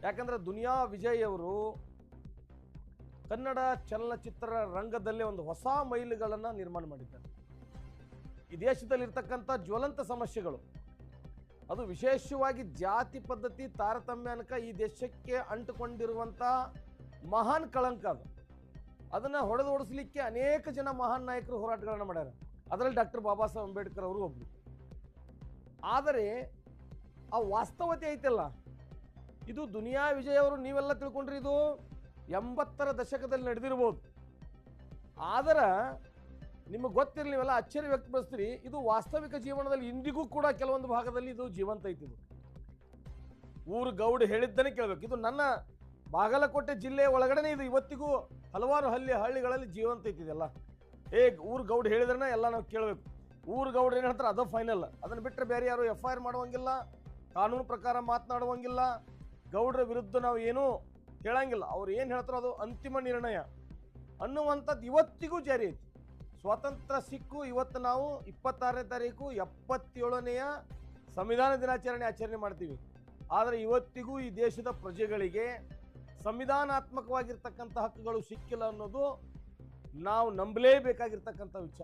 ಯಾಕಂದ್ರೆ ದುನಿಯಾ ವಿಜಯ್ ಅವರು ಕನ್ನಡ ಚಲನಚಿತ್ರ ರಂಗದಲ್ಲೇ ಒಂದು ಹೊಸ ಮೈಲುಗಳನ್ನು ನಿರ್ಮಾಣ ಮಾಡಿದ್ದಾರೆ. ಈ ದೇಶದಲ್ಲಿರ್ತಕ್ಕಂಥ ಜ್ವಲಂತ ಸಮಸ್ಯೆಗಳು, ಅದು ವಿಶೇಷವಾಗಿ ಜಾತಿ ಪದ್ಧತಿ ತಾರತಮ್ಯ ಅನಕ ಈ ದೇಶಕ್ಕೆ ಅಂಟುಕೊಂಡಿರುವಂಥ ಮಹಾನ್ ಕಳಂಕ ಅದು. ಅದನ್ನು ಹೊಡೆದೋಡಿಸ್ಲಿಕ್ಕೆ ಅನೇಕ ಜನ ಮಹಾನ್ ನಾಯಕರು ಹೋರಾಟಗಳನ್ನು ಮಾಡ್ಯಾರ. ಅದರಲ್ಲಿ ಡಾಕ್ಟರ್ ಬಾಬಾ ಸಾಹೇಬ್ ಅಂಬೇಡ್ಕರ್ ಅವರು ಒಬ್ಬರು. ಆದರೆ ಆ ವಾಸ್ತವತೆ ಐತಲ್ಲ, ಇದು ದುನಿಯಾ ವಿಜಯ್ ಅವರು ನೀವೆಲ್ಲ ತಿಳ್ಕೊಂಡ್ರಿ ಇದು 80ರ ದಶಕದಲ್ಲಿ ನಡೆದಿರ್ಬೋದು. ಆದರೆ ನಿಮಗೆ ಗೊತ್ತಿರಲಿ, ನೀವೆಲ್ಲ ಅಚ್ಚರಿ ವ್ಯಕ್ತಪಡಿಸ್ತೀರಿ, ಇದು ವಾಸ್ತವಿಕ ಜೀವನದಲ್ಲಿ ಇಂದಿಗೂ ಕೂಡ ಕೆಲವೊಂದು ಭಾಗದಲ್ಲಿ ಇದು ಜೀವಂತ ಐತಿ. ಊರು ಗೌಡ್ ಹೇಳಿದ್ದನೇ ಕೇಳಬೇಕು. ಇದು ನನ್ನ ಬಾಗಲಕೋಟೆ ಜಿಲ್ಲೆಯ ಒಳಗಡೆ ಇದು ಇವತ್ತಿಗೂ ಹಲವಾರು ಹಳ್ಳಿಗಳಲ್ಲಿ ಜೀವಂತ ಐತಿದೆಲ್ಲ. ಊರು ಗೌಡ್ ಹೇಳಿದ್ರೆ ಎಲ್ಲ ನಾವು ಕೇಳಬೇಕು. ಊರು ಗೌಡ್ ಏನು ಹೇಳ್ತಾರೆ ಅದು ಫೈನಲ್. ಅದನ್ನು ಬಿಟ್ಟರೆ ಬೇರೆ ಯಾರು FIR ಮಾಡುವಂಗಿಲ್ಲ, ಕಾನೂನು ಪ್ರಕಾರ ಮಾತನಾಡುವಂಗಿಲ್ಲ, ಗೌಡ್ರ ವಿರುದ್ಧ ನಾವು ಏನೂ ಹೇಳಂಗಿಲ್ಲ. ಅವ್ರು ಏನು ಹೇಳ್ತಾರೋ ಅದು ಅಂತಿಮ ನಿರ್ಣಯ ಅನ್ನುವಂಥದ್ದು ಇವತ್ತಿಗೂ ಜಾರಿ ಐತಿ. ಸ್ವಾತಂತ್ರ್ಯ ಸಿಕ್ಕು ಇವತ್ತು ನಾವು 26ನೇ ತಾರೀಕು 77ನೆಯ ಸಂವಿಧಾನ ದಿನಾಚರಣೆ ಆಚರಣೆ ಮಾಡ್ತೀವಿ. ಆದರೆ ಇವತ್ತಿಗೂ ಈ ದೇಶದ ಪ್ರಜೆಗಳಿಗೆ ಸಂವಿಧಾನಾತ್ಮಕವಾಗಿರ್ತಕ್ಕಂಥ ಹಕ್ಕುಗಳು ಸಿಕ್ಕಿಲ್ಲ ಅನ್ನೋದು ನಾವು ನಂಬಲೇಬೇಕಾಗಿರ್ತಕ್ಕಂಥ ವಿಚಾರ.